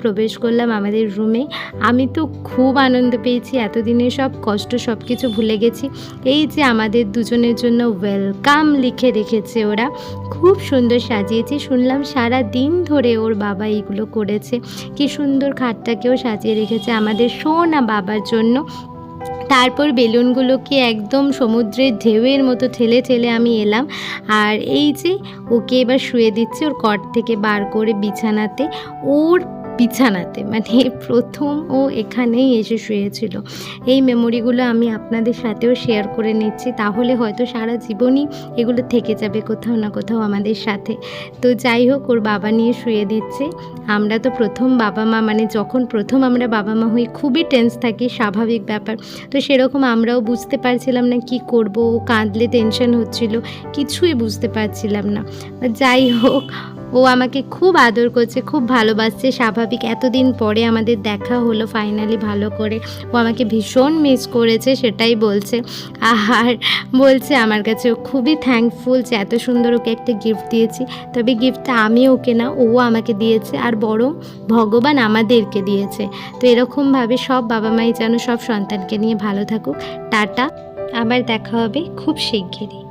প্রবেশ করলাম আমাদের রুমে। আমি তো খুব আনন্দ পেয়েছি, এতদিনের সব কষ্ট সব কিছু ভুলে গেছি। এই যে আমাদের দুজনের জন্য ওয়েলকাম লিখে রেখেছে ওরা, খুব সুন্দর সাজিয়েছে। শুনলাম সারা দিন ধরে ওর বাবা এইগুলো করেছে, কি সুন্দর খাটটাকেও সাজিয়ে রেখেছে আমাদের সোনা বাবার জন্য। তারপর বেলুনগুলোকে একদম সমুদ্রের ঢেউয়ের মতো ঠেলে ঠেলে আমি এলাম, আর এই যে ওকে এবার শুয়ে দিচ্ছে ওর কট থেকে বার করে বিছানাতে, ওর বিছানাতে, মানে প্রথম ও এখানেই এসে শুয়েছিল। এই মেমোরিগুলো আমি আপনাদের সাথেও শেয়ার করে নিচ্ছি, তাহলে হয়তো সারা জীবনই এগুলো থেকে যাবে কোথাও না কোথাও আমাদের সাথে। তো যাই হোক, ওর বাবা নিয়ে শুয়ে দিচ্ছে। আমরা তো প্রথম বাবা মা, মানে যখন প্রথম আমরা বাবা মা হই খুবই টেন্স থাকি, স্বাভাবিক ব্যাপার। তো সেরকম আমরাও বুঝতে পারছিলাম না কি করব, ও কাঁদলে টেনশন হচ্ছিল, কিছুই বুঝতে পারছিলাম না। যাই হোক, ও আমাকে খুব আদর করছে, খুব ভালোবাসছে, স্বাভাবিক। এতদিন পরে আমাদের দেখা হলো ফাইনালি ভালো করে। ও আমাকে ভীষণ মিস করেছে সেটাই বলছে, আর বলছে আমার কাছে ও খুবই থ্যাঙ্কফুল যে এত সুন্দর ওকে একটা গিফট দিয়েছি। তবে গিফটটা আমি ওকে না, ও আমাকে দিয়েছে, আর বরং ভগবান আমাদেরকে দিয়েছে। তো এরকমভাবে সব বাবা মাই যেন সব সন্তানকে নিয়ে ভালো থাকুক। টাটা, আবার দেখা হবে খুব শিগগিরই।